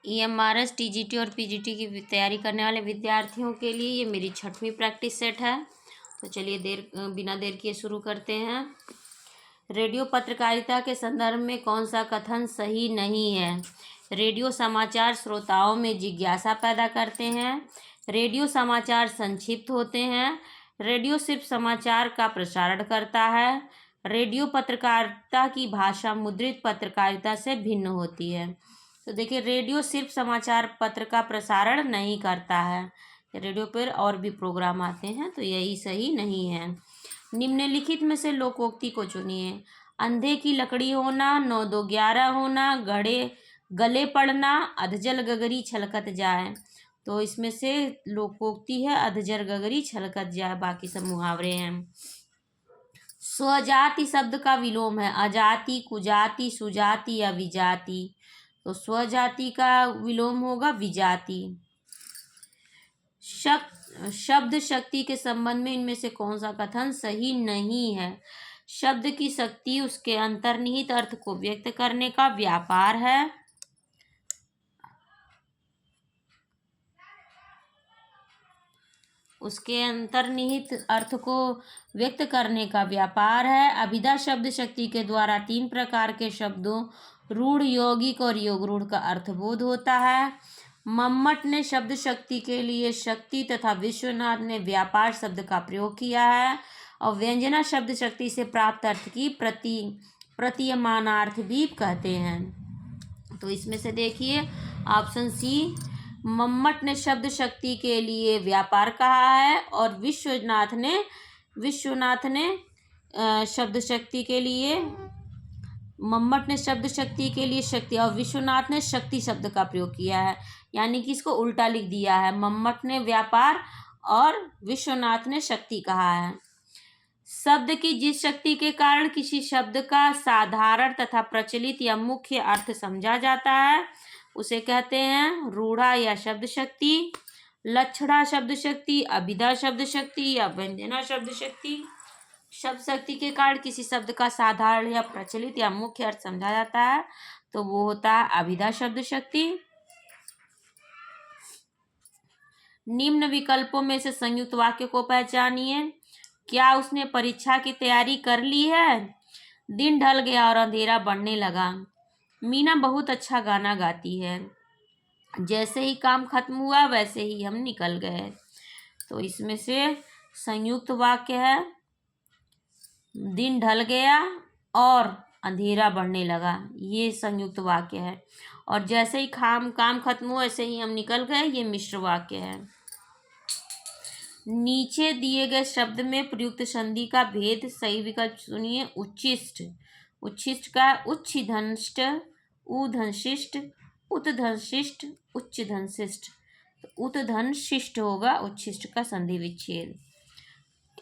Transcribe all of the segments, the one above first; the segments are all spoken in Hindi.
EMRS TGT और PGT की तैयारी करने वाले विद्यार्थियों के लिए ये मेरी 6वीं प्रैक्टिस सेट है। तो चलिए बिना देर किए शुरू करते हैं। रेडियो पत्रकारिता के संदर्भ में कौन सा कथन सही नहीं है? रेडियो समाचार श्रोताओं में जिज्ञासा पैदा करते हैं। रेडियो समाचार संक्षिप्त होते हैं। रेडियो सिर्फ समाचार का प्रसारण करता है। रेडियो पत्रकारिता की भाषा मुद्रित पत्रकारिता से भिन्न होती है। तो देखिए, रेडियो सिर्फ समाचार पत्र का प्रसारण नहीं करता है। रेडियो पर और भी प्रोग्राम आते हैं, तो यही सही नहीं है। निम्नलिखित में से लोकोक्ति को चुनिए। अंधे की लकड़ी होना, 9 2 11 होना, गले पड़ना, अधजल गगरी छलकत जाए। तो इसमें से लोकोक्ति है अधजल गगरी छलकत जाए, बाकी सब मुहावरे हैं। स्वजाति शब्द का विलोम है अजाति, कुजाति, सुजाति या विजाति। तो स्वजाति का विलोम होगा विजाति। शब्द शक्ति के संबंध में इनमें से कौन सा कथन सही नहीं है? शब्द की शक्ति उसके अंतर्निहित अर्थ को व्यक्त करने का व्यापार है। उसके अंतर्निहित अर्थ को व्यक्त करने का व्यापार है। अभिधा शब्द शक्ति के द्वारा 3 प्रकार के शब्दों रूढ़, यौगिक और योग रूढ़ का अर्थबोध होता है। मम्मट ने शब्द शक्ति के लिए शक्ति तथा विश्वनाथ ने व्यापार शब्द का प्रयोग किया है। और व्यंजना शब्द शक्ति से प्राप्त अर्थ की प्रतीयमानार्थ भी कहते हैं। तो इसमें से देखिए ऑप्शन सी, मम्मट ने शब्द शक्ति के लिए व्यापार कहा है और विश्वनाथ ने शब्द शक्ति के लिए, मम्मट ने शब्द शक्ति के लिए शक्ति और विश्वनाथ ने शक्ति शब्द का प्रयोग किया है। यानी कि इसको उल्टा लिख दिया है, मम्मट ने व्यापार और विश्वनाथ ने शक्ति कहा है। शब्द की जिस शक्ति के कारण किसी शब्द का साधारण तथा प्रचलित या मुख्य अर्थ समझा जाता है उसे कहते हैं रूढ़ा या शब्द शक्ति, लक्षणा शब्द शक्ति, अभिधा शब्द शक्ति या व्यंजना शब्द शक्ति। शब्द शक्ति के कारण किसी शब्द का साधारण या प्रचलित या मुख्य अर्थ समझा जाता है तो वो होता है अभिधा शब्द शक्ति। निम्न विकल्पों में से संयुक्त वाक्य को पहचानिए। क्या उसने परीक्षा की तैयारी कर ली है? दिन ढल गया और अंधेरा बढ़ने लगा। मीना बहुत अच्छा गाना गाती है। जैसे ही काम खत्म हुआ वैसे ही हम निकल गए। तो इसमें से संयुक्त वाक्य है दिन ढल गया और अंधेरा बढ़ने लगा, ये संयुक्त वाक्य है। और जैसे ही काम खत्म हुआ वैसे ही हम निकल गए, ये मिश्र वाक्य है। नीचे दिए गए शब्द में प्रयुक्त संधि का भेद सही विकल्प सुनिए। उच्छिष्ट, उच्छिष्ट का उच्छिधंष्ट, उधंशिष्ट, उत्धंशिष्ट, उच्चधंशिष्ट। तो उत्धंशिष्ट होगा उच्छिष्ट का संधि विच्छेद।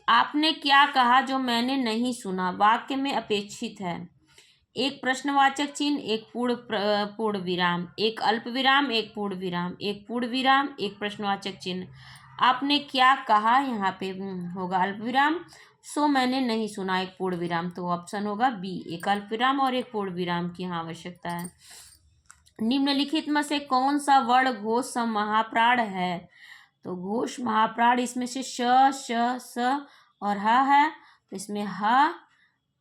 आपने क्या कहा जो मैंने नहीं सुना? वाक्य में अपेक्षित है। एक प्रश्नवाचक चिन्ह, एक पूर्ण विराम, एक अल्प विराम, एक पूर्ण विराम, एक पूर्ण विराम, एक प्रश्नवाचक चिन्ह। आपने क्या कहा, यहाँ पे होगा अल्प विराम। सो मैंने नहीं सुना, एक पूर्ण विराम। तो ऑप्शन होगा बी, एक अल्प विराम और एक पूर्ण विराम की यहाँ आवश्यकता है। निम्नलिखित में से कौन सा वर्ण घोष सम महाप्राण है? तो घोष महाप्राण इसमें से श, स और ह है। तो इसमें ह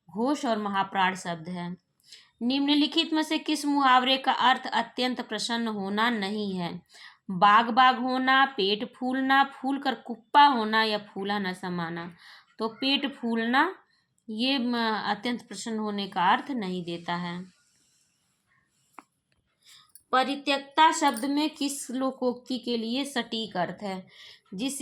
घोष और महाप्राण शब्द है। निम्नलिखित में से किस मुहावरे का अर्थ अत्यंत प्रसन्न होना नहीं है? बाग बाग होना, पेट फूलना, फूल कर कुप्पा होना या फूला न समाना। तो पेट फूलना ये अत्यंत प्रसन्न होने का अर्थ नहीं देता है। परित्यक्ता शब्द में किस लोकोक्ति के लिए सटीक अर्थ है? जिस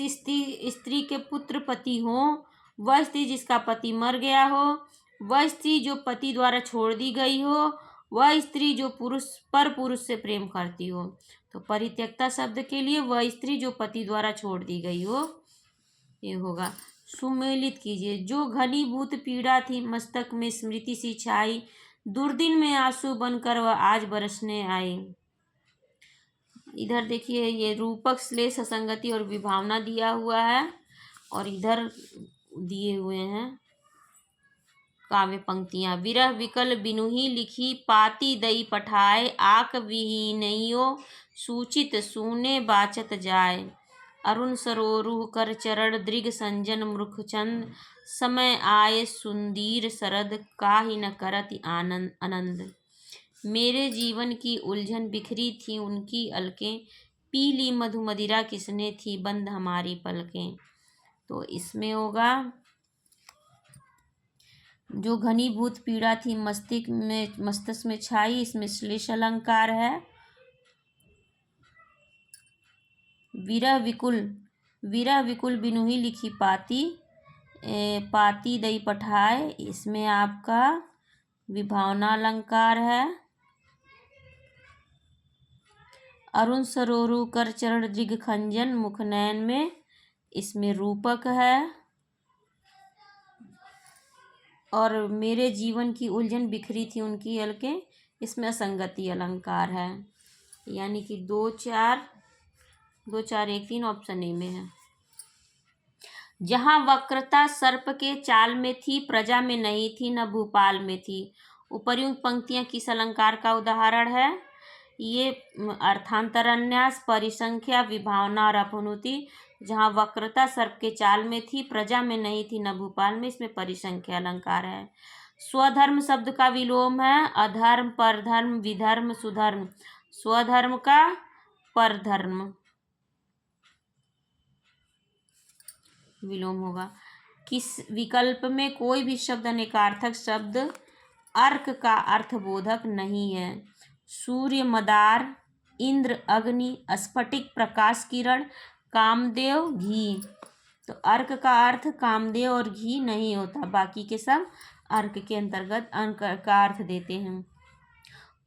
स्त्री के पुत्र पति हो, वह स्त्री जिसका पति मर गया हो, वह स्त्री जो पति द्वारा छोड़ दी गई हो, वह स्त्री जो पुरुष से प्रेम करती हो। तो परित्यक्ता शब्द के लिए वह स्त्री जो पति द्वारा छोड़ दी गई हो, ये होगा। सुमेलित कीजिए। जो घनीभूत पीड़ा थी मस्तक में स्मृति सी छाई, दुर्दिन में आंसू बनकर वह आज बरसने आई। इधर देखिए ये रूपक श्लेष असंगति और विभावना दिया हुआ है और इधर दिए हुए हैं काव्य पंक्तियाँ। विरह विकल बिनुही लिखी पाती दई पठाए, आक विहीनयो सूचित सूने बाचत जाय। अरुण सरोरुह कर चरण दृग संजन मुखचंद, समय आए सुंदीर सरद काहि न करति आनंद। मेरे जीवन की उलझन बिखरी थी उनकी अलकें, पी ली मधु मदिरा किसने थी बंद हमारी पलकें। तो इसमें होगा जो घनीभूत पीड़ा थी मस्तिष्क में छाई, इसमें श्लेष अलंकार है। विरह विकुल बिनुही लिखी पाती दई पठाए, इसमें आपका विभावना अलंकार है। अरुण सरोरु कर चरण दृग खंजन मुख नयन में, इसमें रूपक है। और मेरे जीवन की उलझन बिखरी थी उनकी अलकें, इसमें असंगति अलंकार है। यानी कि 2 4 1 3 ऑप्शन ए में है। जहाँ वक्रता सर्प के चाल में थी, प्रजा में नहीं थी न भूपाल में थी। उपर्युक्त पंक्तियाँ किस अलंकार का उदाहरण है? ये अर्थांतरन्यास, परिसंख्या, विभावना और अपनुति। जहाँ वक्रता सर्प के चाल में थी, प्रजा में नहीं थी न भूपाल में, इसमें परिसंख्या अलंकार है। स्वधर्म शब्द का विलोम है अधर्म, परधर्म, विधर्म, सुधर्म। स्वधर्म का परधर्म विलोम होगा। किस विकल्प में कोई भी शब्द अनेकार्थक शब्द अर्क का अर्थबोधक नहीं है? सूर्य, मदार, इंद्र, अग्नि, स्फटिक, प्रकाश किरण, कामदेव, घी। तो अर्क का अर्थ कामदेव और घी नहीं होता, बाकी के सब अर्क के अंतर्गत अर्क का अर्थ देते हैं।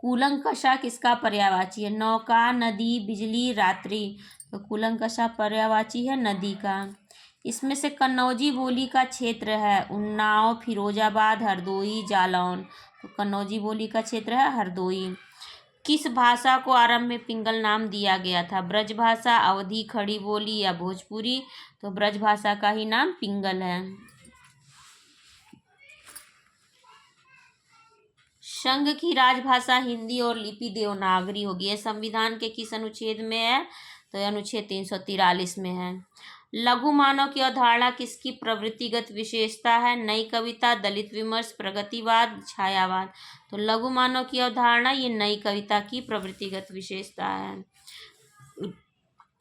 कूलंकषा किसका पर्यायवाची है? नौका, नदी, बिजली, रात्रि। तो कूलंकषा पर्यायवाची है नदी का। इसमें से कन्नौजी बोली का क्षेत्र है उन्नाव, फिरोजाबाद, हरदोई, जालौन। तो कन्नौजी बोली का क्षेत्र है हरदोई। किस भाषा को आरंभ में पिंगल नाम दिया गया था? ब्रज भाषा, अवधी, खड़ी बोली या भोजपुरी। तो ब्रज भाषा का ही नाम पिंगल है। संघ की राजभाषा हिंदी और लिपि देवनागरी होगी। यह संविधान के किस अनुच्छेद में है? तो यह अनुच्छेद 343 में है। लघु मानव की अवधारणा किसकी प्रवृत्तिगत विशेषता है? नई कविता, दलित विमर्श, प्रगतिवाद, छायावाद। तो लघु मानव की अवधारणा ये नई कविता की प्रवृत्तिगत विशेषता है।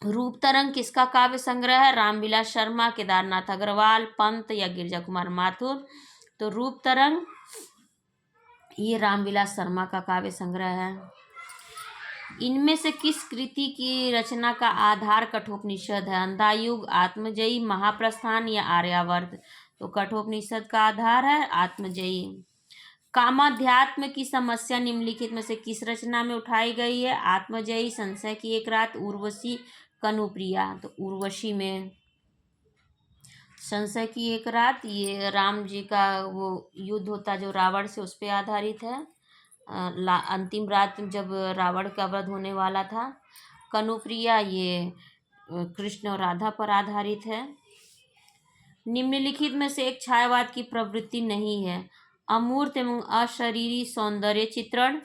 रूप तरंग किसका काव्य संग्रह है? रामविलास शर्मा, केदारनाथ अग्रवाल, पंत या गिरजा कुमार माथुर। तो रूप तरंग ये रामविलास शर्मा का काव्य संग्रह है। इनमें से किस कृति की रचना का आधार कठोपनिषद है? अंधायुग, आत्मजयी, महाप्रस्थान या आर्यावर्त। तो कठोपनिषद का आधार है आत्मजयी। कामाध्यात्म की समस्या निम्नलिखित में से किस रचना में उठाई गई है? आत्मजयी, संशय की एक रात, उर्वशी, कनुप्रिया। तो उर्वशी में। संशय की एक रात ये राम जी का वो युद्ध होता जो रावण से, उस पर आधारित है। अंतिम रात जब रावण का वध होने वाला था। कनुप्रिया ये कृष्ण और राधा पर आधारित है। निम्नलिखित में से एक छायावाद की प्रवृत्ति नहीं है? अमूर्त एवं अशरीरी सौंदर्य चित्रण,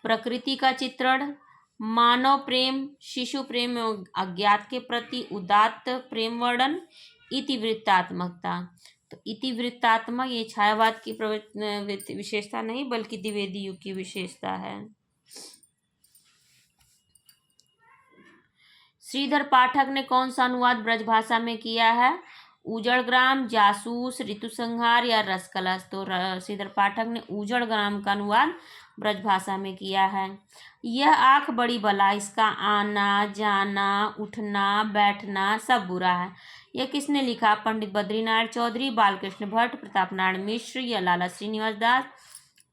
प्रकृति का चित्रण, मानव प्रेम, शिशु प्रेम एवं अज्ञात के प्रति उदात्त प्रेम वर्णन, इतिवृत्तात्मकता। तो इतिवृत्तात्मक ये छायावाद की प्रवृत्ति विशेषता नहीं बल्कि द्विवेदी युग की विशेषता है। श्रीधर पाठक ने कौन सा अनुवाद ब्रजभाषा में किया है? उजड़ग्राम, जासूस, ऋतुसंहार या रसकलश। तो श्रीधर पाठक ने उजड़ग्राम का अनुवाद ब्रजभाषा में किया है। यह आँख बड़ी बला, इसका आना जाना उठना बैठना सब बुरा है। यह किसने लिखा? पंडित बद्रीनारायण चौधरी, बालकृष्ण भट्ट, प्रताप नारायण मिश्र या लाला श्रीनिवास दास।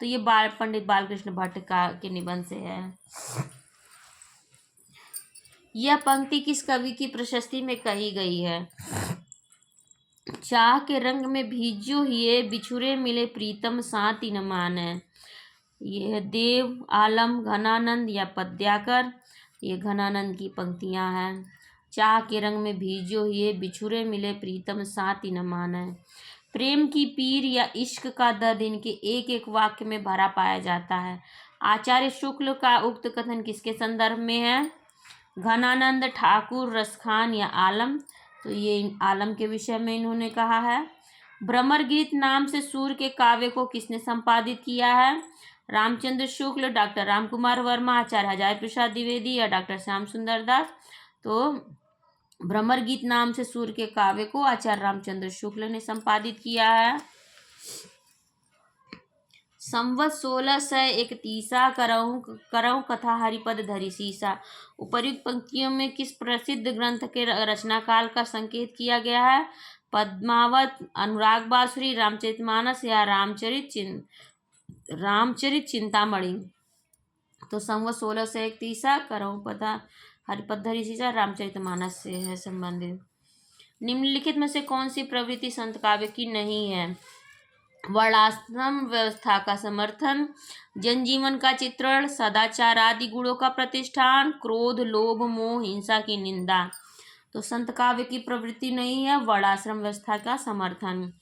तो ये पंडित बालकृष्ण भट्ट के निबंध से है। यह पंक्ति किस कवि की प्रशस्ति में कही गई है? चाह के रंग में भीजो हिये, बिछुरे मिले प्रीतम साथी न माने। यह देव आलम, घनानंद या पद्याकर। ये घनानंद की पंक्तियां हैं। चाह के रंग में भीजो हिये, बिछुरे मिले प्रीतम साथी न माने। प्रेम की पीर या इश्क का दर्द इनके एक एक वाक्य में भरा पाया जाता है। आचार्य शुक्ल का उक्त कथन किसके संदर्भ में है? घनानंद ठाकुर, रसखान या आलम? तो ये आलम के विषय में इन्होंने कहा है। भ्रमर गीत नाम से सूर्य के काव्य को किसने संपादित किया है? रामचंद्र शुक्ल, डॉक्टर रामकुमार वर्मा, आचार्य हजारी प्रसाद द्विवेदी या डॉक्टर श्याम सुंदर दास? तो भ्रमर गीत नाम से सूर्य के काव्य को आचार्य रामचंद्र शुक्ल ने संपादित किया है। संवत 1631 करऊ कथा हरिपद धरि सीसा। उपर्युक्त पंक्तियों में किस प्रसिद्ध ग्रंथ के रचना काल का संकेत किया गया है? पद्मावत, अनुराग बांसुरी, रामचरितमानस या रामचरित चिंतामणि? तो संवत 1631 करऊ कथा हरिपद धरि सीसा रामचरितमानस से है संबंधित। निम्नलिखित में से कौन सी प्रवृत्ति संत काव्य की नहीं है? वर्णाश्रम व्यवस्था का समर्थन, जनजीवन का चित्रण, सदाचार आदि गुणों का प्रतिष्ठान, क्रोध, लोभ, मोह, हिंसा की निंदा? तो संत काव्य की प्रवृत्ति नहीं है वर्णाश्रम व्यवस्था का समर्थन।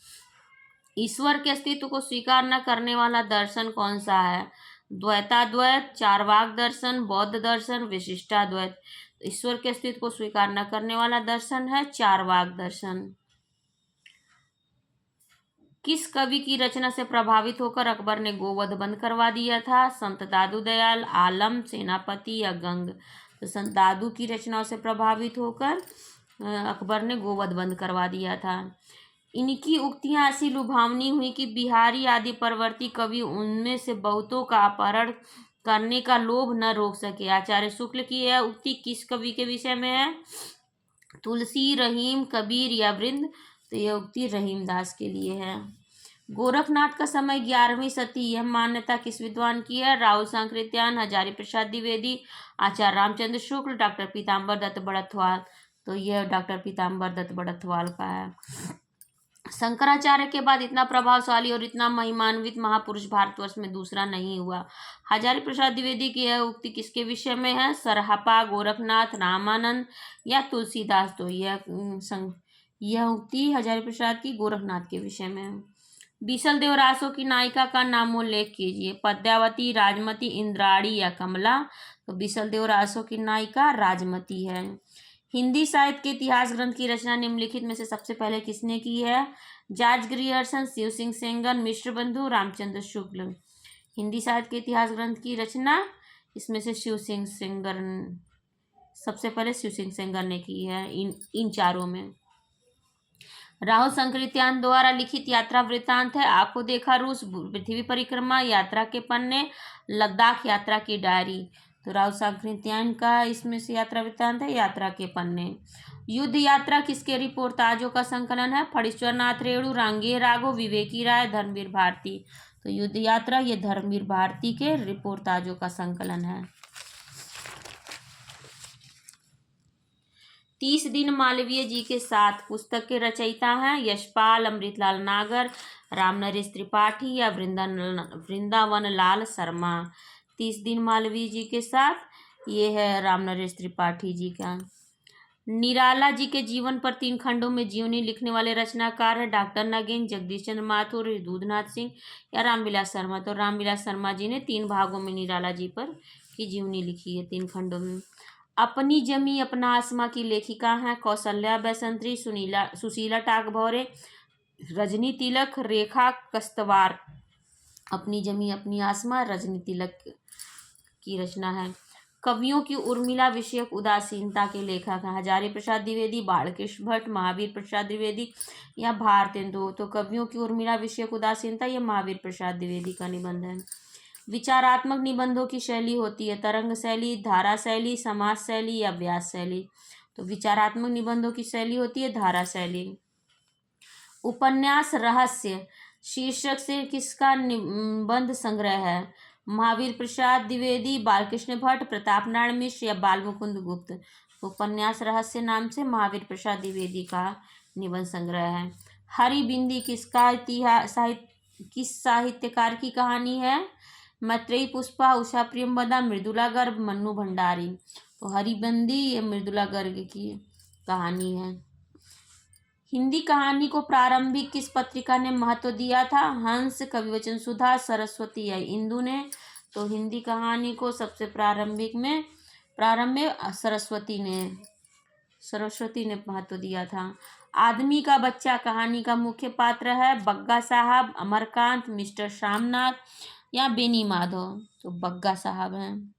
ईश्वर के अस्तित्व को स्वीकार न करने वाला दर्शन कौन सा है? द्वैताद्वैत, चारवाक दर्शन, बौद्ध दर्शन, विशिष्टाद्वैत? ईश्वर के अस्तित्व को स्वीकार न करने वाला दर्शन है चारवाक दर्शन। किस कवि की रचना से प्रभावित होकर अकबर ने गोवध बंद करवा दिया था? संत दादू दयाल, आलम, सेनापति या गंग? तो संत दादू की रचनाओं से प्रभावित होकर अकबर ने गोवध बंद करवा दिया था। इनकी उक्तियां ऐसी लुभावनी हुई कि बिहारी आदि परवर्ती कवि उनमें से बहुतों का अपहरण करने का लोभ न रोक सके। आचार्य शुक्ल की यह उक्ति किस कवि के विषय में है? तुलसी, रहीम, कबीर या वृंद? तो यह उक्ति रहीमदास के लिए है। गोरखनाथ का समय 11वीं सदी, यह मान्यता किस विद्वान की है? राहुल सांकृत्यायन, हजारी प्रसाद द्विवेदी, आचार्य रामचंद्र शुक्ल, डॉक्टर पीताम्बर दत्त बड़थवाल? तो यह डॉक्टर पीताम्बर दत्त बड़थवाल का है। शंकराचार्य के बाद इतना प्रभावशाली और इतना महिमान्वित महापुरुष भारतवर्ष में दूसरा नहीं हुआ। हजारी प्रसाद द्विवेदी की यह उक्ति किसके विषय में है? सरहपा, गोरखनाथ, रामानंद या तुलसीदास? तो यह उक्ति हजारी प्रसाद की गोरखनाथ के विषय में है। बीसल देव रासो की नायिका का नामोल्लेख कीजिए। पद्यावती, राजमती, इंद्राणी या कमला? तो बीसल देव रासो की नायिका राजमती है। हिंदी साहित्य के इतिहास ग्रंथ की रचना निम्नलिखित में से सबसे पहले किसने की है? जॉर्ज ग्रियर्सन, शिव सिंह सेंगर, मिश्र बंधु, रामचंद्र शुक्ल? हिंदी साहित्य के इतिहास ग्रंथ की रचना इसमें से शिव सिंह सेंगर, सबसे पहले शिव सिंह सेंगर ने की है इन चारों में। राहुल सांकृत्यायन द्वारा लिखित यात्रा वृत्तांत है। आंखों देखा रूस, पृथ्वी परिक्रमा, यात्रा के पन्ने, लद्दाख यात्रा की डायरी? तो राहुल सांकृत्यायन का इसमें से यात्रा वृत्तांत है यात्रा के पन्ने। युद्ध यात्रा किसके रिपोर्टाजों का संकलन है? फणीश्वर नाथ रेणु, रांगे राघव, विवेकी राय, धर्मवीर भारती? तो युद्ध यात्रा ये धर्मवीर भारती के रिपोर्टाजों का संकलन है। 30 दिन मालवीय जी के साथ पुस्तक के रचयिता हैं यशपाल, अमृतलाल नागर, रामनरेश त्रिपाठी या वृंदावन लाल शर्मा? 30 दिन मालवीय जी के साथ ये है रामनरेश त्रिपाठी जी का। निराला जी के जीवन पर 3 खंडों में जीवनी लिखने वाले रचनाकार है डॉक्टर नगेन, जगदीश चंद्र माथुर, दूधनाथ सिंह या रामविलास शर्मा? तो रामविलास शर्मा जी ने 3 भागों में निराला जी पर की जीवनी लिखी है, 3 खंडों में। अपनी जमी अपना आसमां की लेखिका हैं कौशल्या बैसंत्री, सुशीला टाकभौरे, रजनी तिलक, रेखा कस्तवार? अपनी जमी अपनी आसमां रजनी तिलक की रचना है। कवियों की उर्मिला विषयक उदासीनता के लेखक हैं हजारी प्रसाद द्विवेदी, बालकृष्ण भट्ट, महावीर प्रसाद द्विवेदी या भारतेंदु? तो कवियों की उर्मिला विषयक उदासीनता ये महावीर प्रसाद द्विवेदी का निबंध है। विचारात्मक निबंधों की शैली होती है तरंग शैली, धारा शैली, समास शैली या व्यास शैली? तो विचारात्मक निबंधों की शैली होती है धारा शैली। उपन्यास रहस्य शीर्षक से किसका निबंध संग्रह है? महावीर प्रसाद द्विवेदी, बालकृष्ण भट्ट, प्रताप नारायण मिश्र या बालमुकुंद गुप्त? उपन्यास रहस्य नाम से महावीर प्रसाद द्विवेदी का निबंध संग्रह है। हरिबिंदी किसका किस साहित्यकार की कहानी है? मैत्रेयी पुष्पा, उषा प्रियंवदा, मृदुला गर्ग, मन्नू भंडारी? तो हरिबंदी ये मृदुला गर्ग की कहानी है। हिंदी कहानी को प्रारंभिक किस पत्रिका ने महत्व दिया था? हंस, कविवचन सुधा, सरस्वती या इंदु ने? तो हिंदी कहानी को सबसे प्रारंभ में सरस्वती ने महत्व दिया था। आदमी का बच्चा कहानी का मुख्य पात्र है? बग्गा साहब, अमरकांत, मिस्टर श्यामनाथ या बेनी माधव? तो बग्गा साहब हैं।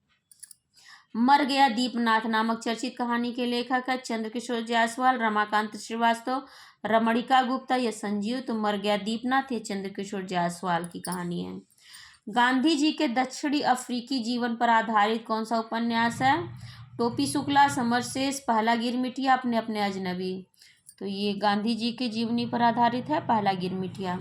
मर गया दीपनाथ नामक चर्चित कहानी के लेखक है? चंद्रकिशोर जायसवाल, रमाकांत श्रीवास्तव, रमणिका गुप्ता या संजीव? तो मर गया दीपनाथ ये चंद्रकिशोर जायसवाल की कहानी है। गांधी जी के दक्षिणी अफ्रीकी जीवन पर आधारित कौन सा उपन्यास है? टोपी शुक्ला, समरशेष, पहला गिरमिटिया, अपने अपने अजनबी? तो ये गांधी जी के जीवनी पर आधारित है, पहला गिरमिटिया।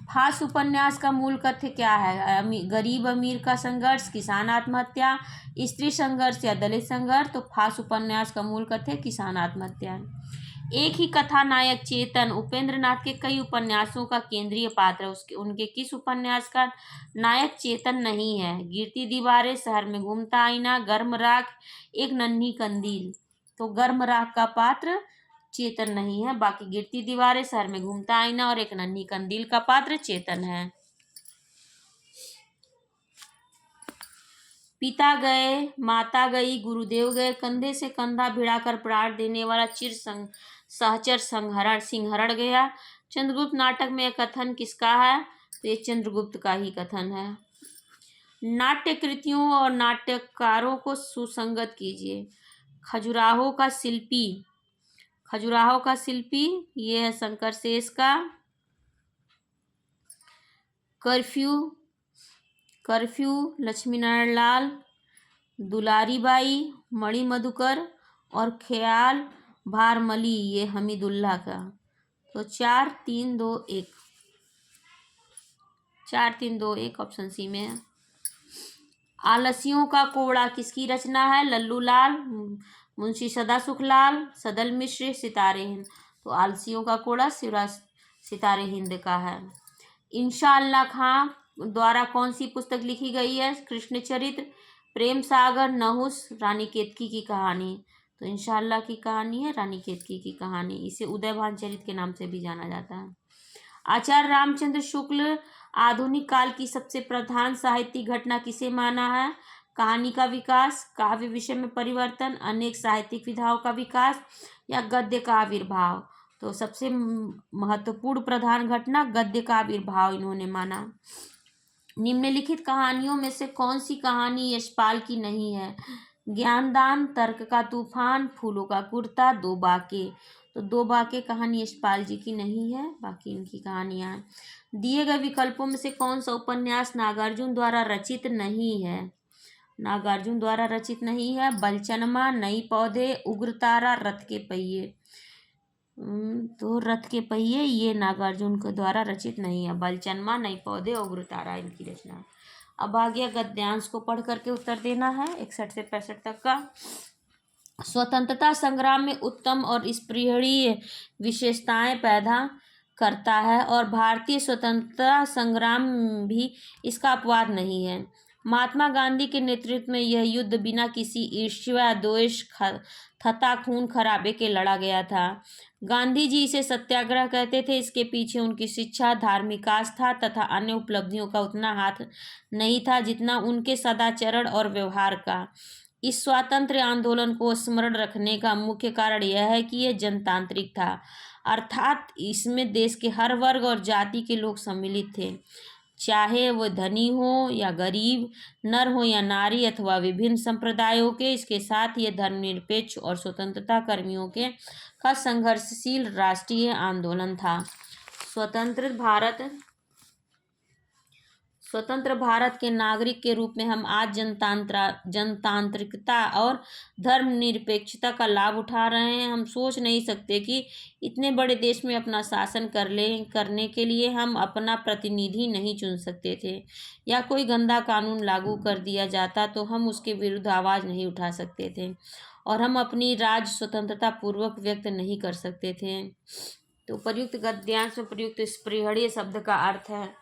फास उपन्यास का मूल कथ्य क्या है? गरीब अमीर का संघर्ष, किसान आत्महत्या, स्त्री संघर्ष या दलित संघर्ष? तो फास उपन्यास का मूल कथ्य किसान आत्महत्या। एक ही कथानायक चेतन उपेंद्र नाथ के कई उपन्यासों का केंद्रीय पात्र है, उनके किस उपन्यास का नायक चेतन नहीं है? गिरती दीवारें, शहर में घूमता आईना, गर्म राख, एक नन्ही कंदील? तो गर्म राख का पात्र चेतन नहीं है, बाकी गिरती दीवारें, शहर में घूमता आईना और एक नन्ही कंदील का पात्र चेतन है। पिता गए, माता गई, गुरुदेव गए, कंधे से कंधा भिड़ाकर प्राण देने वाला सहचर सिंहरण गया। चंद्रगुप्त नाटक में यह कथन किसका है? तो ये चंद्रगुप्त का ही कथन है। नाट्य कृतियों और नाट्यकारों को सुसंगत कीजिए। खजुराहो का शिल्पी ये है शंकर शेष का। कर्फ्यू लक्ष्मी नारायण लाल, दुलारी बाई, मणि मधुकर और ख्याल भारमली ये हमीदुल्लाह का। तो 4 3 2 1 4 3 2 1 ऑप्शन सी में है। आलसियों का कोड़ा किसकी रचना है? लल्लू लाल, मुंशी सदासुखलाल, सदल मिश्र, सितारे हिंद? तो आलसियों का कोड़ा सितारे हिंद का है। इंशाअल्लाह खां द्वारा कौन सी पुस्तक लिखी गई है? कृष्ण चरित्र, प्रेम सागर, नहुस, रानी केतकी की कहानी? तो इंशाअल्लाह की कहानी है रानी केतकी की कहानी। इसे उदयभान चरित्र के नाम से भी जाना जाता है। आचार्य रामचंद्र शुक्ल आधुनिक काल की सबसे प्रधान साहित्यिक घटना किसे माना है? कहानी का विकास, काव्य विषय में परिवर्तन, अनेक साहित्यिक विधाओं का विकास या गद्य का आविर्भाव? तो सबसे महत्वपूर्ण प्रधान घटना गद्य का आविर्भाव इन्होंने माना। निम्नलिखित कहानियों में से कौन सी कहानी यशपाल की नहीं है? ज्ञानदान, तर्क का तूफान, फूलों का कुर्ता, दो बाके? तो दो बाके कहानी यशपाल जी की नहीं है, बाकी इनकी कहानियां हैं। दिए गए विकल्पों में से कौन सा उपन्यास नागार्जुन द्वारा रचित नहीं है? नागार्जुन द्वारा रचित नहीं है। बलचनमा, नई पौधे, उग्रतारा, रथ के पहिए? तो रथ के पहिए ये नागार्जुन के द्वारा रचित नहीं है। बलचनमा, नई पौधे, उग्रतारा इनकी रचना है। अब आ गया गद्यांश को पढ़ करके उत्तर देना है 61 से 65 तक का। स्वतंत्रता संग्राम में उत्तम और स्पृहणीय विशेषताएं पैदा करता है और भारतीय स्वतंत्रता संग्राम भी इसका अपवाद नहीं है। महात्मा गांधी के नेतृत्व में यह युद्ध बिना किसी ईर्ष्या, द्वेष तथा खून खराबे के लड़ा गया था। गांधी जी इसे सत्याग्रह कहते थे। इसके पीछे उनकी शिक्षा, धार्मिक आस्था तथा अन्य उपलब्धियों का उतना हाथ नहीं था जितना उनके सदाचरण और व्यवहार का। इस स्वातंत्र्य आंदोलन को स्मरण रखने का मुख्य कारण यह है कि यह जनतांत्रिक था, अर्थात इसमें देश के हर वर्ग और जाति के लोग सम्मिलित थे, चाहे वो धनी हो या गरीब, नर हो या नारी अथवा विभिन्न संप्रदायों के। इसके साथ ये धर्मनिरपेक्ष और स्वतंत्रता कर्मियों के का संघर्षशील राष्ट्रीय आंदोलन था। स्वतंत्र भारत के नागरिक के रूप में हम आज जनतांत्रिकता और धर्मनिरपेक्षता का लाभ उठा रहे हैं। हम सोच नहीं सकते कि इतने बड़े देश में अपना शासन करने के लिए हम अपना प्रतिनिधि नहीं चुन सकते थे, या कोई गंदा कानून लागू कर दिया जाता तो हम उसके विरुद्ध आवाज़ नहीं उठा सकते थे, और हम अपनी राज स्वतंत्रता पूर्वक व्यक्त नहीं कर सकते थे। तो प्रयुक्त गद्यांश में प्रयुक्त स्पृहणीय शब्द का अर्थ है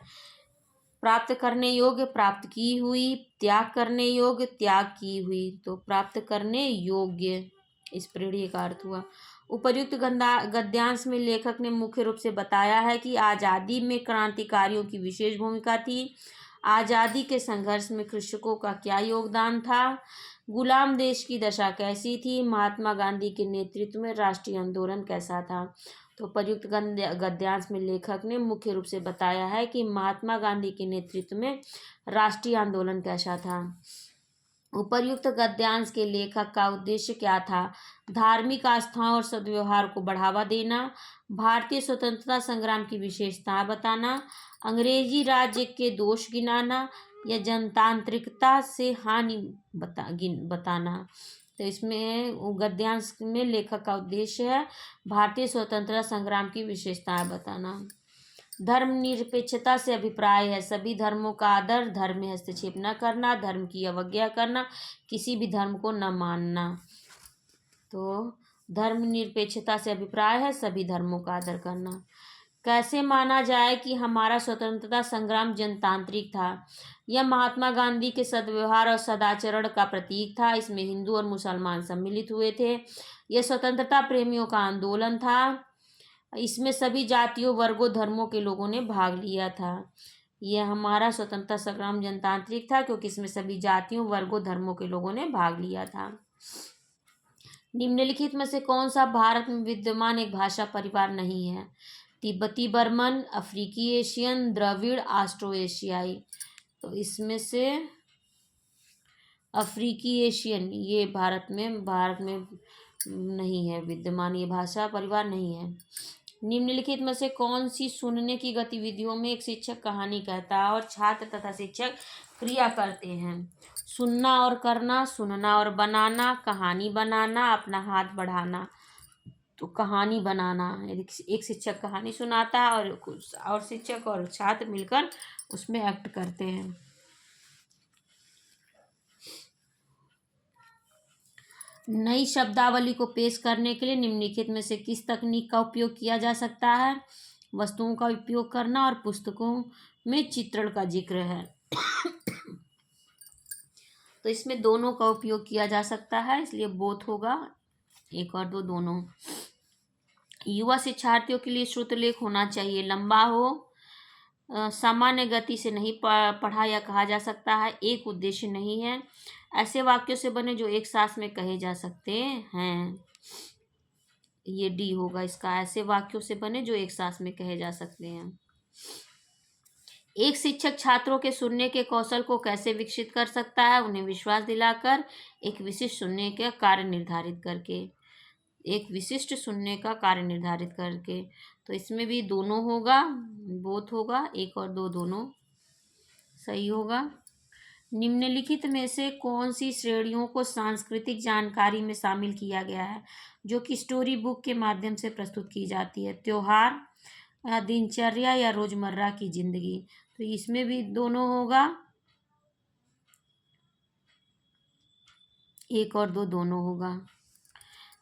प्राप्त करने योग्य, प्राप्त की हुई, त्याग करने योग्य, त्याग की हुई। तो प्राप्त करने योग्य। इस प्रेरणीय का अर्थ हुआ। उपर्युक्त गद्यांश में लेखक ने मुख्य रूप से बताया है कि आज़ादी में क्रांतिकारियों की विशेष भूमिका थी, आज़ादी के संघर्ष में कृषकों का क्या योगदान था, गुलाम देश की दशा कैसी थी, महात्मा गांधी के नेतृत्व में राष्ट्रीय आंदोलन कैसा था। तो उपर्युक्त गद्यांश में लेखक ने मुख्य रूप से बताया है कि महात्मा गांधी के नेतृत्व में राष्ट्रीय आंदोलन कैसा था। उपर्युक्त गद्यांश के लेखक का उद्देश्य क्या था? धार्मिक आस्थाओं और सद्व्यवहार को बढ़ावा देना, भारतीय स्वतंत्रता संग्राम की विशेषताएं बताना, अंग्रेजी राज्य के दोष गिनाना या जनतांत्रिकता से हानि बताना। तो इसमें गद्यांश में लेखक का उद्देश्य है भारतीय स्वतंत्रता संग्राम की विशेषताएं बताना। धर्मनिरपेक्षता से अभिप्राय है सभी धर्मों का आदर, धर्म में हस्तक्षेप न करना, धर्म की अवज्ञा करना, किसी भी धर्म को न मानना। तो धर्मनिरपेक्षता से अभिप्राय है सभी धर्मों का आदर करना। कैसे माना जाए कि हमारा स्वतंत्रता संग्राम जनतांत्रिक था? यह महात्मा गांधी के सद्व्यवहार और सदाचरण का प्रतीक था। इसमें हिंदू और मुसलमान सम्मिलित हुए थे। यह स्वतंत्रता प्रेमियों का आंदोलन था। इसमें सभी जातियों, वर्गों, धर्मों के लोगों ने भाग लिया था। यह हमारा स्वतंत्रता संग्राम जनतांत्रिक था क्योंकि इसमें सभी जातियों, वर्गों, धर्मों के लोगों ने भाग लिया था। निम्नलिखित में से कौन सा भारत में विद्यमान एक भाषा परिवार नहीं है? तिब्बती बर्मन, अफ्रीकी एशियन, द्रविड़, ऑस्ट्रो एशियाई। तो इसमें से अफ्रीकी एशियन ये भारत में नहीं है विद्यमान, ये भाषा परिवार नहीं है। निम्नलिखित में से कौन सी सुनने की गतिविधियों में एक शिक्षक कहानी कहता है और छात्र तथा शिक्षक क्रिया करते हैं? सुनना और करना, सुनना और बनाना, कहानी बनाना, अपना हाथ बढ़ाना। तो कहानी बनाना, एक शिक्षक कहानी सुनाता है और शिक्षक और छात्र मिलकर उसमें एक्ट करते हैं। नई शब्दावली को पेश करने के लिए निम्नलिखित में से किस तकनीक का उपयोग किया जा सकता है? वस्तुओं का उपयोग करना और पुस्तकों में चित्रण का जिक्र है। तो इसमें दोनों का उपयोग किया जा सकता है, इसलिए बोथ होगा, एक और दो दोनों। युवा शिक्षार्थियों के लिए श्रुत लेख होना चाहिए, लंबा हो, सामान्य गति से नहीं पढ़ा या कहा जा सकता है, एक उद्देश्य नहीं है, ऐसे वाक्यों से बने जो एक सांस में कहे जा सकते हैं। ये डी होगा इसका, ऐसे वाक्यों से बने जो एक सांस में कहे जा सकते हैं। एक शिक्षक छात्रों के सुनने के कौशल को कैसे विकसित कर सकता है? उन्हें विश्वास दिलाकर, एक विशिष्ट सुनने का कार्य निर्धारित करके, एक विशिष्ट सुनने का कार्य निर्धारित करके। तो इसमें भी दोनों होगा, बोथ होगा, एक और दो दोनों सही होगा। निम्नलिखित में से कौन सी श्रेणियों को सांस्कृतिक जानकारी में शामिल किया गया है जो कि स्टोरी बुक के माध्यम से प्रस्तुत की जाती है? त्योहार, दिनचर्या या रोजमर्रा की जिंदगी। तो इसमें भी दोनों होगा, एक और दो दोनों होगा।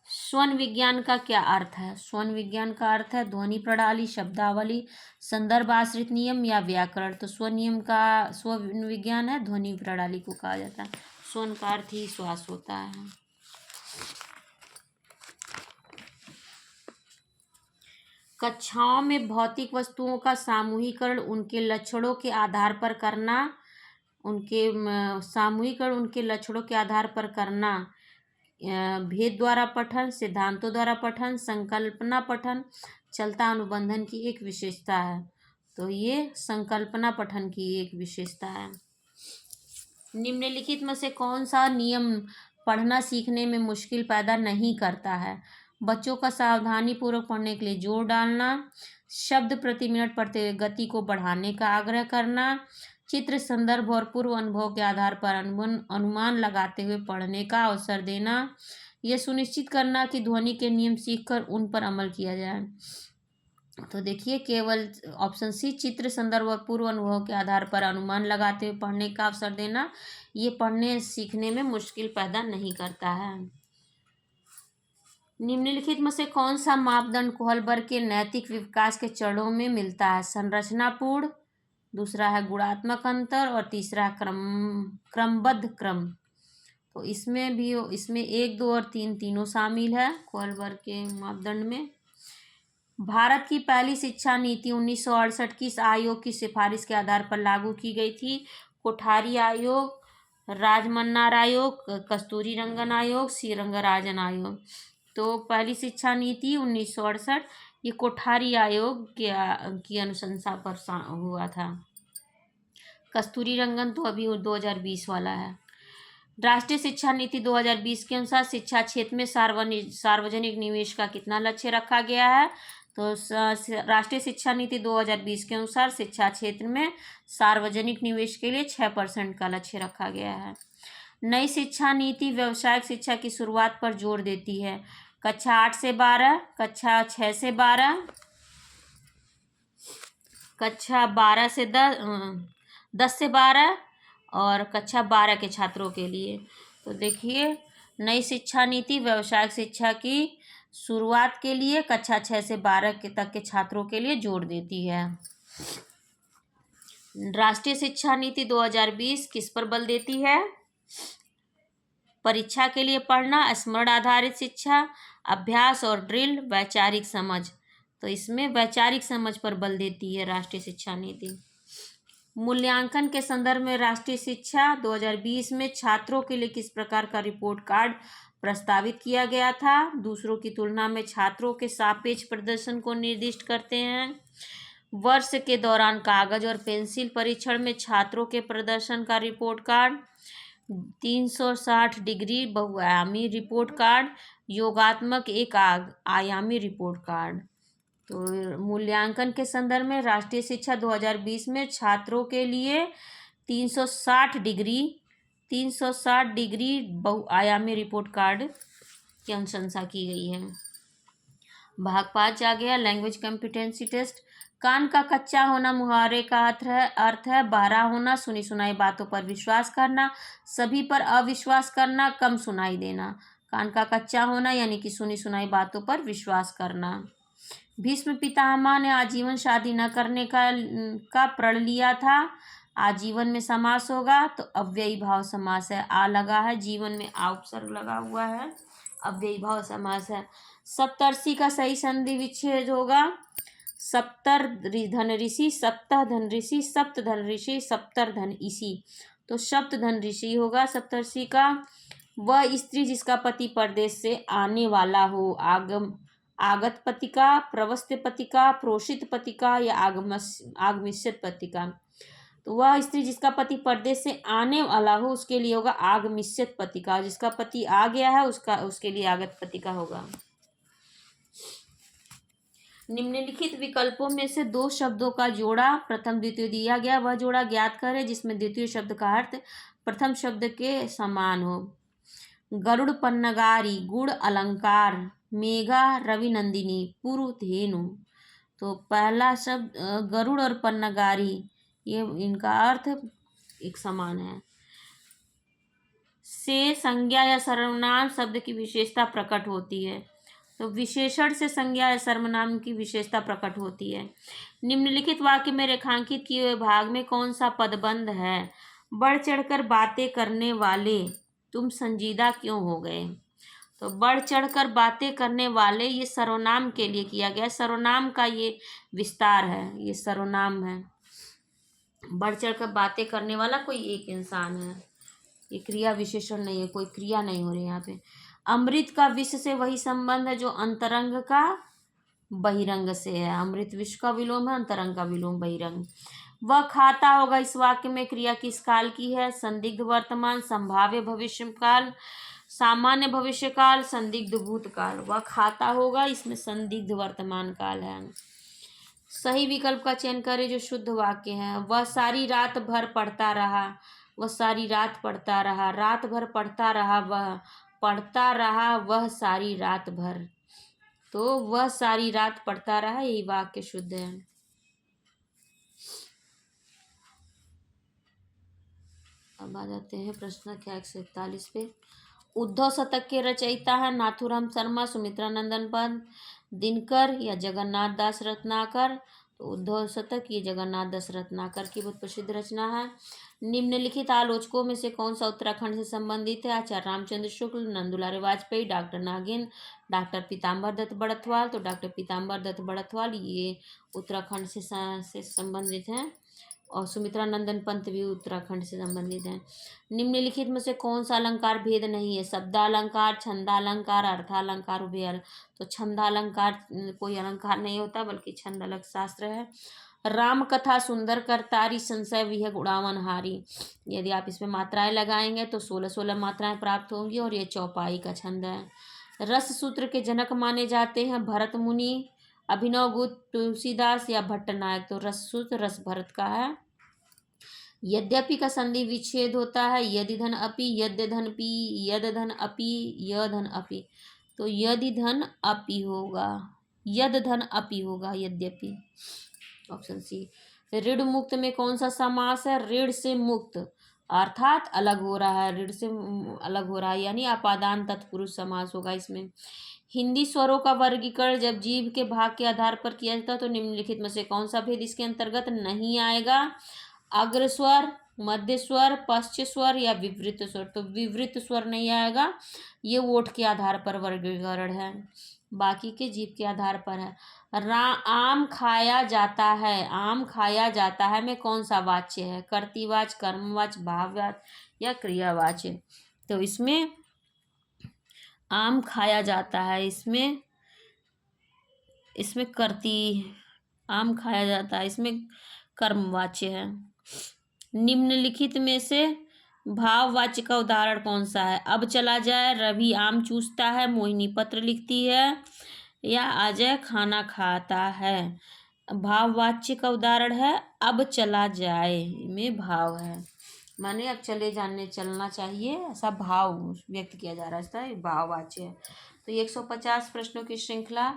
स्वन विज्ञान का क्या अर्थ है? स्वन विज्ञान का अर्थ है ध्वनि प्रणाली, शब्दावली, संदर्भ आश्रित नियम या व्याकरण। तो स्व विज्ञान है ध्वनि प्रणाली को कहा जाता है। स्वन का अर्थ ही श्वास होता है। कक्षाओं में भौतिक वस्तुओं का सामूहिकरण उनके लक्षणों के आधार पर करना, भेद द्वारा पठन, सिद्धांतों द्वारा पठन, संकल्पना पठन, चलता अनुबंधन की एक विशेषता है। तो ये संकल्पना पठन की एक विशेषता है। निम्नलिखित में से कौन सा नियम पढ़ना सीखने में मुश्किल पैदा नहीं करता है? बच्चों का सावधानी पूर्वक पढ़ने के लिए जोर डालना, शब्द प्रति मिनट पढ़ते हुए गति को बढ़ाने का आग्रह करना, चित्र, संदर्भ और पूर्व अनुभव के आधार पर अनुमान लगाते हुए पढ़ने का अवसर देना, यह सुनिश्चित करना कि ध्वनि के नियम सीखकर उन पर अमल किया जाए। तो देखिए केवल ऑप्शन सी, चित्र, संदर्भ और पूर्व अनुभव के आधार पर अनुमान लगाते हुए पढ़ने का अवसर देना, ये पढ़ने सीखने में मुश्किल पैदा नहीं करता है। निम्नलिखित में से कौन सा मापदंड कोहलबर्ग के नैतिक विकास के चरणों में मिलता है? संरचनापूर्ण, दूसरा है गुणात्मक अंतर और तीसरा क्रमबद्ध क्रम। तो इसमें 1, 2 और 3 तीनों शामिल है कोलबर्ग के मापदंड में। भारत की पहली शिक्षा नीति 1968 की इस आयोग की सिफारिश के आधार पर लागू की गई थी। कोठारी आयोग, राजमन्नार आयोग, कस्तूरी रंगन आयोग, श्रीरंगराजन आयोग। तो पहली शिक्षा नीति 1968 ये कोठारी आयोग की अनुशंसा पर हुआ था। कस्तूरी रंगन तो अभी 2020 वाला है। राष्ट्रीय शिक्षा नीति 2020 के अनुसार शिक्षा क्षेत्र में सार्वजनिक निवेश का कितना लक्ष्य रखा गया है? तो राष्ट्रीय शिक्षा नीति 2020 के अनुसार शिक्षा क्षेत्र में सार्वजनिक निवेश के लिए 6% का लक्ष्य रखा गया है। नई शिक्षा नीति व्यावसायिक शिक्षा की शुरुआत पर जोर देती है। कक्षा 8 से 12, कक्षा 6 से 12, कक्षा 12 से 10 से 12 और कक्षा 12 के छात्रों के लिए। तो देखिए, नई शिक्षा नीति व्यावसायिक शिक्षा की शुरुआत के लिए कक्षा 6 से 12 तक के छात्रों के लिए जोर देती है। राष्ट्रीय शिक्षा नीति 2020 किस पर बल देती है? परीक्षा के लिए पढ़ना, स्मरण आधारित शिक्षा, अभ्यास और ड्रिल, वैचारिक समझ। तो इसमें वैचारिक समझ पर बल देती है राष्ट्रीय शिक्षा नीति। मूल्यांकन के संदर्भ में राष्ट्रीय शिक्षा 2020 में छात्रों के लिए किस प्रकार का रिपोर्ट कार्ड प्रस्तावित किया गया था? दूसरों की तुलना में छात्रों के सापेक्ष प्रदर्शन को निर्दिष्ट करते हैं। वर्ष के दौरान कागज और पेंसिल परीक्षण में छात्रों के प्रदर्शन का रिपोर्ट कार्ड, 360 डिग्री बहुआयामी रिपोर्ट कार्ड, योगात्मक एक आयामी रिपोर्ट कार्ड। तो मूल्यांकन के संदर्भ में राष्ट्रीय शिक्षा 2020 में छात्रों के लिए 360 डिग्री बहुआयामी रिपोर्ट कार्ड की अनुशंसा की गई है। भाग 5 आ गया, लैंग्वेज कॉम्पिटेंसी टेस्ट। कान का कच्चा होना मुहावरे का अर्थ है बहरा होना, सुनी सुनाई बातों पर विश्वास करना, सभी पर अविश्वास करना, कम सुनाई देना। कान का कच्चा होना यानी कि सुनी सुनाई बातों पर विश्वास करना। भीष्म पितामह ने आजीवन शादी न करने का प्रण लिया था। आजीवन में समास होगा तो अव्ययी भाव समास है। आ लगा है, जीवन में आ उपसर्ग लगा हुआ है, अव्ययी भाव समास है। सप्तर्षि का सही संधि विच्छेद होगा सप्तर धन ऋषि, सप्तः धन ऋषि, सप्त धन ऋषि, सप्तर धन इसी। तो सप्त धन ऋषि होगा सप्तर्षि का। वह स्त्री जिसका पति परदेश से आने वाला हो, आगत पतिका, प्रवस्त पतिका, प्रोषित पतिका या आगमिष्यत पतिका। तो वह स्त्री जिसका पति परदेश से आने वाला हो उसके लिए होगा आगमिष्यत पतिका। जिसका पति आ गया है उसके लिए आगत पतिका होगा। निम्नलिखित विकल्पों में से दो शब्दों का जोड़ा प्रथम द्वितीय दिया गया, वह जोड़ा ज्ञात करें जिसमें द्वितीय शब्द का अर्थ प्रथम शब्द के समान हो। गरुड़ पन्नगारी, गुड़ अलंकार, मेघा रविनंदिनी, पुरु धेनु। तो पहला शब्द गरुड़ और पन्नगारी, ये इनका अर्थ एक समान है। से संज्ञा या सर्वनाम शब्द की विशेषता प्रकट होती है। तो विशेषण से संज्ञा या सर्वनाम की विशेषता प्रकट होती है। निम्नलिखित वाक्य में रेखांकित किए हुए भाग में कौन सा पदबंध है? बढ़ चढ़कर बातें करने वाले तुम संजीदा क्यों हो गए? तो बढ़ चढ़कर बातें करने वाले ये सर्वनाम के लिए किया गया। सर्वनाम का ये विस्तार है, ये सर्वनाम है। बढ़ चढ़कर बातें करने वाला कोई एक इंसान है, ये क्रिया विशेषण नहीं है, कोई क्रिया नहीं हो रही यहाँ पे। अमृत का विश्व से वही संबंध है जो अंतरंग का बहिरंग से है। अमृत विश्व का विलोम है, अंतरंग का विलोम बहिरंग। वह खाता होगा, इस वाक्य में क्रिया किस काल की है? संदिग्ध वर्तमान, संभाव्य भविष्यकाल, सामान्य भविष्यकाल, संदिग्ध भूतकाल। वह खाता होगा, इसमें संदिग्ध वर्तमान काल है। सही विकल्प का चयन करें जो शुद्ध वाक्य है। वह सारी रात भर पढ़ता रहा, वह सारी रात पढ़ता रहा, रात भर पढ़ता रहा, वह पढ़ता रहा, वह सारी रात भर। तो वह सारी रात पढ़ता रहा, यही वाक्य शुद्ध है। अब आ जाते हैं प्रश्न संख्या 141 पे। उद्धव शतक के रचयिता है नाथूराम शर्मा, सुमित्रा नंदन पंत, दिनकर या जगन्नाथ दास रत्नाकर। तो उद्धव शतक, ये जगन्नाथ दस रत्नाकर की बहुत प्रसिद्ध रचना है। निम्नलिखित आलोचकों में से कौन सा उत्तराखंड से संबंधित है? आचार्य रामचंद्र शुक्ल, नंदुलाल वाजपेयी, डॉक्टर नागिन, डॉक्टर पीताम्बर दत्त बड़थवाल। तो डॉक्टर पीताम्बर दत्त बड़थवाल ये उत्तराखंड से संबंधित हैं। और सुमित्रा नंदन पंत भी उत्तराखंड से संबंधित हैं। निम्नलिखित में से कौन सा अलंकार भेद नहीं है? शब्दालंकार, छंदालंकार, अर्थालंकार, उभय। तो छंदालंकार कोई अलंकार नहीं होता, बल्कि छंद अलग शास्त्र है। राम कथा सुंदर करतारी, संशय विहग उड़ावनहारी। यदि आप इसमें मात्राएं लगाएंगे तो 16 मात्राएं प्राप्त होंगी, और ये चौपाई का छंद है। रस सूत्र के जनक माने जाते हैं भरत मुनि, अभिनव गुप्त, तुलसीदास या भट्टनायक। तो रस सूत्र रस भरत का है। यद्यपि का संधि विच्छेद होता है, यदि धन अपि, यद्य धन पी, यद धन अपि, य धन अपि। तो यदि धन अपि होगा, यद धन अपि होगा, यद्यपि। Option C. ऋण मुक्त में कौन सा समास है? ऋण से मुक्त अर्थात अलग हो रहा है, ऋण से अलग हो रहा है, यानी अपादान तत्पुरुष समास होगा इसमें। हिंदी स्वरों का वर्गीकरण जब जीव के भाग के आधार पर किया जाता है तो निम्नलिखित में से कौन सा भेद इसके अंतर्गत नहीं आएगा? अग्र स्वर, मध्य स्वर, पश्च स्वर या विवृत स्वर। तो विवृत स्वर नहीं आएगा, ये ओठ के आधार पर वर्गीकरण है, बाकी के जीव के आधार पर है। आम खाया जाता है, आम खाया जाता है में कौन सा वाच्य है? कर्तृवाच्य, कर्मवाच्य, भाववाच्य या क्रियावाच्य। तो इसमें आम खाया जाता है, इसमें आम खाया जाता है, इसमें कर्मवाच्य है। निम्नलिखित में से भाववाच्य का उदाहरण कौन सा है? अब चला जाए, रवि आम चूसता है, मोहिनी पत्र लिखती है, या अजय खाना खाता है। भाववाच्य का उदाहरण है अब चला जाए, में भाव है, माने अब चले जाने, चलना चाहिए, ऐसा भाव व्यक्त किया जा रहा है, भाववाच्य है। तो ये 150 प्रश्नों की श्रृंखला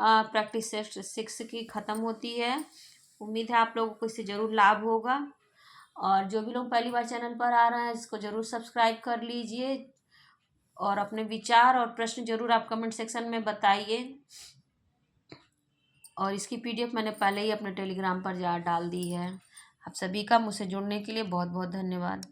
प्रैक्टिस सेट 6 की ख़त्म होती है। उम्मीद है आप लोगों को इससे ज़रूर लाभ होगा, और जो भी लोग पहली बार चैनल पर आ रहे हैं इसको ज़रूर सब्सक्राइब कर लीजिए, और अपने विचार और प्रश्न ज़रूर आप कमेंट सेक्शन में बताइए। और इसकी PDF मैंने पहले ही अपने टेलीग्राम पर डाल दी है। आप सभी का मुझसे जुड़ने के लिए बहुत बहुत धन्यवाद।